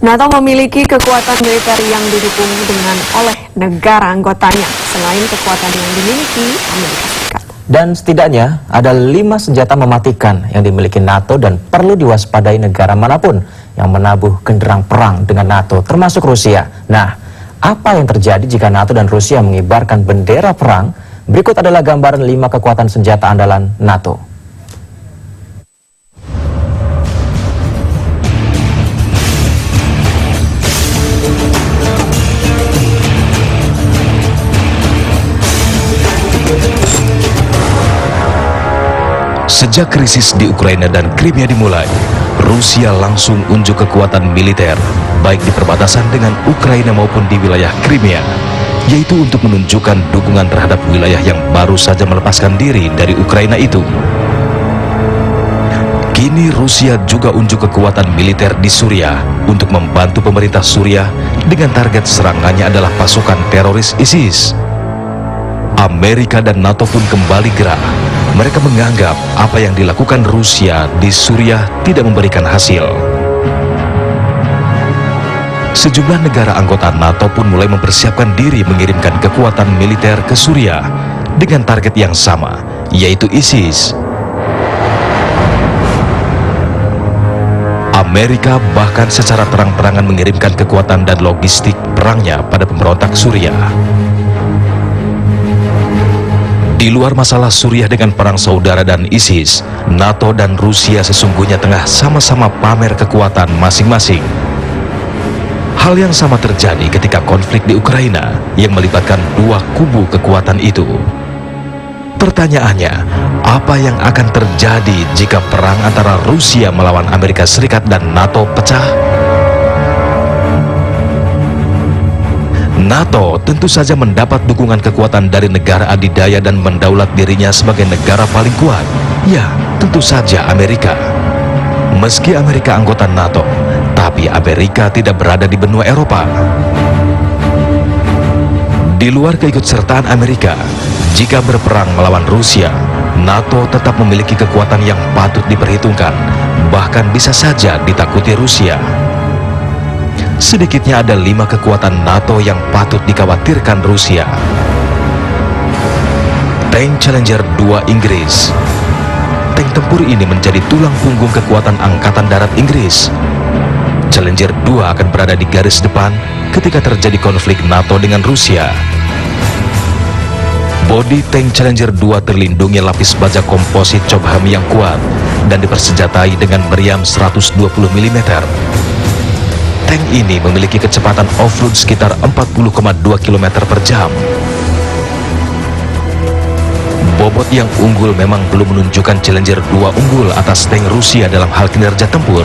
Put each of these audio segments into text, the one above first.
NATO memiliki kekuatan militer yang didukung oleh negara anggotanya, selain kekuatan yang dimiliki Amerika Serikat. Dan setidaknya ada 5 senjata mematikan yang dimiliki NATO dan perlu diwaspadai negara manapun yang menabuh genderang perang dengan NATO, termasuk Rusia. Nah, apa yang terjadi jika NATO dan Rusia mengibarkan bendera perang? Berikut adalah gambaran 5 kekuatan senjata andalan NATO. Sejak krisis di Ukraina dan Crimea dimulai, Rusia langsung unjuk kekuatan militer, baik di perbatasan dengan Ukraina maupun di wilayah Crimea, yaitu untuk menunjukkan dukungan terhadap wilayah yang baru saja melepaskan diri dari Ukraina itu. Kini Rusia juga unjuk kekuatan militer di Suriah untuk membantu pemerintah Suriah dengan target serangannya adalah pasukan teroris ISIS. Amerika dan NATO pun kembali gerak. Mereka menganggap apa yang dilakukan Rusia di Suriah tidak memberikan hasil. Sejumlah negara anggota NATO pun mulai mempersiapkan diri mengirimkan kekuatan militer ke Suriah dengan target yang sama, yaitu ISIS. Amerika bahkan secara terang-terangan mengirimkan kekuatan dan logistik perangnya pada pemberontak Suriah. Di luar masalah Suriah dengan perang saudara dan ISIS, NATO dan Rusia sesungguhnya tengah sama-sama pamer kekuatan masing-masing. Hal yang sama terjadi ketika konflik di Ukraina yang melibatkan dua kubu kekuatan itu. Pertanyaannya, apa yang akan terjadi jika perang antara Rusia melawan Amerika Serikat dan NATO pecah? NATO tentu saja mendapat dukungan kekuatan dari negara adidaya dan mendaulat dirinya sebagai negara paling kuat. Ya, tentu saja Amerika. Meski Amerika anggota NATO, tapi Amerika tidak berada di benua Eropa. Di luar keikutsertaan Amerika, jika berperang melawan Rusia, NATO tetap memiliki kekuatan yang patut diperhitungkan, bahkan bisa saja ditakuti Rusia. Sedikitnya ada 5 kekuatan NATO yang patut dikhawatirkan Rusia. Tank Challenger 2 Inggris. Tank tempur ini menjadi tulang punggung kekuatan Angkatan Darat Inggris. Challenger 2 akan berada di garis depan ketika terjadi konflik NATO dengan Rusia. Bodi tank Challenger 2 terlindungi lapis baja komposit Cobham yang kuat dan dipersenjatai dengan meriam 120 mm. Tank ini memiliki kecepatan off-road sekitar 40,2 km per jam. Bobot yang unggul memang belum menunjukkan Challenger 2 unggul atas tank Rusia dalam hal kinerja tempur.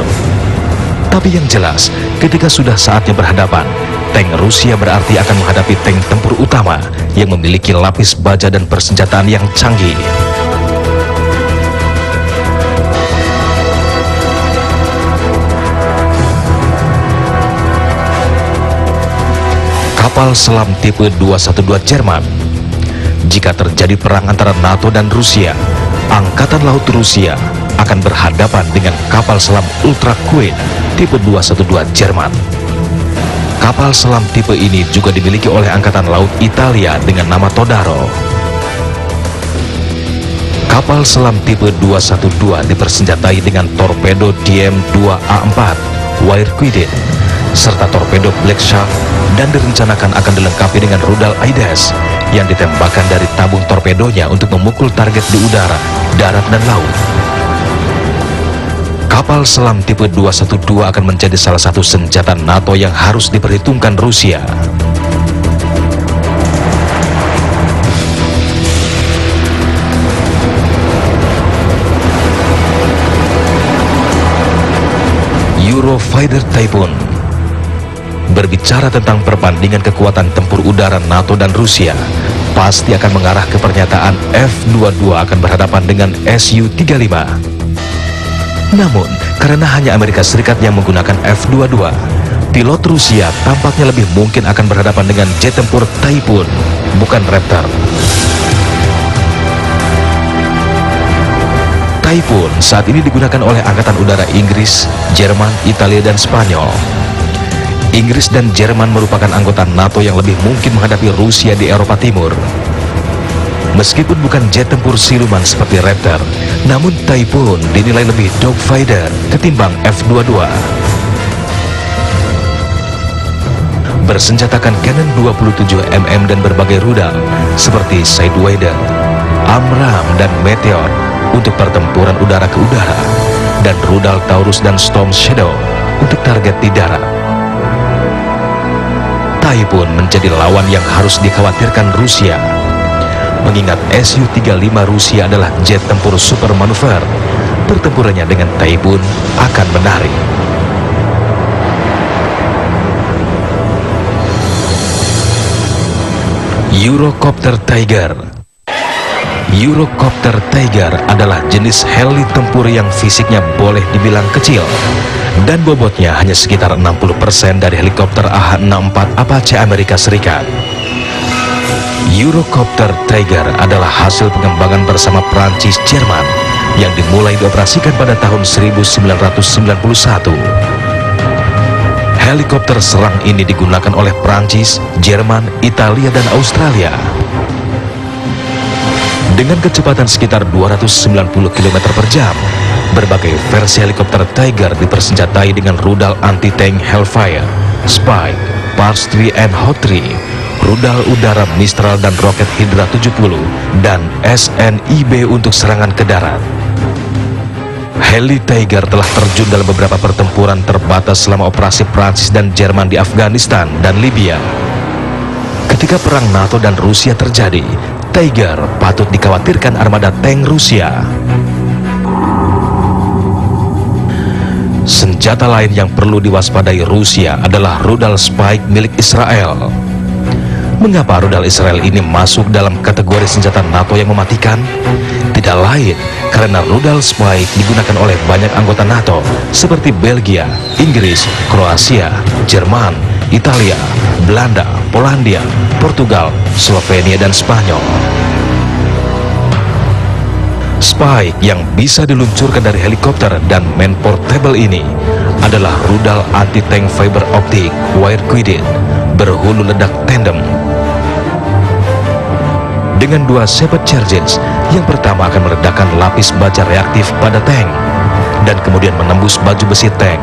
Tapi yang jelas, ketika sudah saatnya berhadapan, tank Rusia berarti akan menghadapi tank tempur utama yang memiliki lapis baja dan persenjataan yang canggih. Kapal selam tipe 212 Jerman. Jika terjadi perang antara NATO dan Rusia, Angkatan Laut Rusia akan berhadapan dengan kapal selam Ultra Queen tipe 212 Jerman. Kapal selam tipe ini juga dimiliki oleh Angkatan Laut Italia dengan nama Todaro. Kapal selam tipe 212 dipersenjatai dengan torpedo DM-2A4 Wire Quiddit serta torpedo Black Shark dan direncanakan akan dilengkapi dengan rudal Aides yang ditembakkan dari tabung torpedonya untuk memukul target di udara, darat, dan laut. Kapal selam tipe 212 akan menjadi salah satu senjata NATO yang harus diperhitungkan Rusia. Eurofighter Typhoon. Berbicara tentang perbandingan kekuatan tempur udara NATO dan Rusia, pasti akan mengarah ke pernyataan F-22 akan berhadapan dengan Su-35. Namun, karena hanya Amerika Serikat yang menggunakan F-22, pilot Rusia tampaknya lebih mungkin akan berhadapan dengan jet tempur Typhoon, bukan Raptor. Typhoon saat ini digunakan oleh Angkatan Udara Inggris, Jerman, Italia, dan Spanyol. Inggris dan Jerman merupakan anggota NATO yang lebih mungkin menghadapi Rusia di Eropa Timur. Meskipun bukan jet tempur siluman seperti Raptor, namun Typhoon dinilai lebih dogfighter ketimbang F-22. Bersenjatakan Cannon 27 mm dan berbagai rudal seperti Sidewinder, AMRAAM, dan Meteor untuk pertempuran udara ke udara, dan rudal Taurus dan Storm Shadow untuk target di darat. Typhoon menjadi lawan yang harus dikhawatirkan Rusia, mengingat Su-35 Rusia adalah jet tempur super manuver. Pertempurannya dengan Typhoon akan menarik. Eurocopter Tiger. Eurocopter Tiger adalah jenis heli tempur yang fisiknya boleh dibilang kecil dan bobotnya hanya sekitar 60% dari helikopter AH-64 Apache Amerika Serikat. Eurocopter Tiger adalah hasil pengembangan bersama Prancis Jerman yang dimulai dioperasikan pada tahun 1991. Helikopter serang ini digunakan oleh Prancis, Jerman, Italia, dan Australia. Dengan kecepatan sekitar 290 km per jam, berbagai versi helikopter Tiger dipersenjatai dengan rudal anti-tank Hellfire, Spike, Pars 3 and Hot 3, rudal udara Mistral dan roket Hydra 70, dan SNIB untuk serangan ke darat. Heli Tiger telah terjun dalam beberapa pertempuran terbatas selama operasi Prancis dan Jerman di Afghanistan dan Libya. Ketika perang NATO dan Rusia terjadi, Tiger patut dikhawatirkan armada tank Rusia. Senjata lain yang perlu diwaspadai Rusia adalah rudal Spike milik Israel. Mengapa rudal Israel ini masuk dalam kategori senjata NATO yang mematikan? Tidak lain karena rudal Spike digunakan oleh banyak anggota NATO seperti Belgia, Inggris, Kroasia, Jerman, Italia, Belanda, Polandia, Portugal, Slovenia, dan Spanyol. Spike yang bisa diluncurkan dari helikopter dan man portable ini adalah rudal anti-tank fiber optic wire guided berhulu ledak tandem. Dengan dua separate charges, yang pertama akan meledakkan lapis baja reaktif pada tank dan kemudian menembus baju besi tank.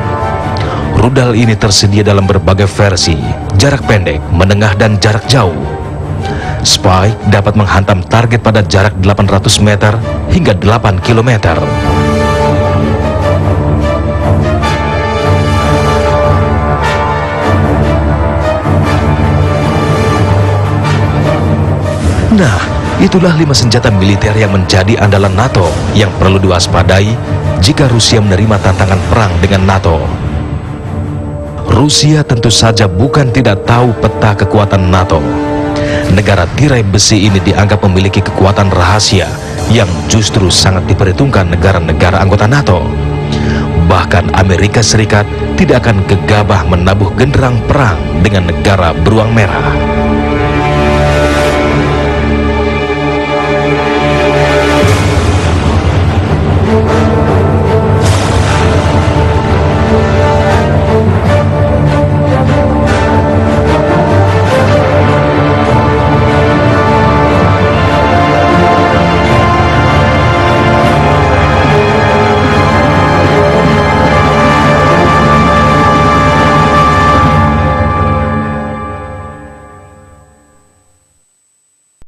Rudal ini tersedia dalam berbagai versi, jarak pendek, menengah, dan jarak jauh. Spike dapat menghantam target pada jarak 800 meter hingga 8 km. Nah, itulah 5 senjata militer yang menjadi andalan NATO yang perlu diwaspadai jika Rusia menerima tantangan perang dengan NATO. Rusia tentu saja bukan tidak tahu peta kekuatan NATO. Negara tirai besi ini dianggap memiliki kekuatan rahasia yang justru sangat diperhitungkan negara-negara anggota NATO. Bahkan Amerika Serikat tidak akan gegabah menabuh genderang perang dengan negara beruang merah.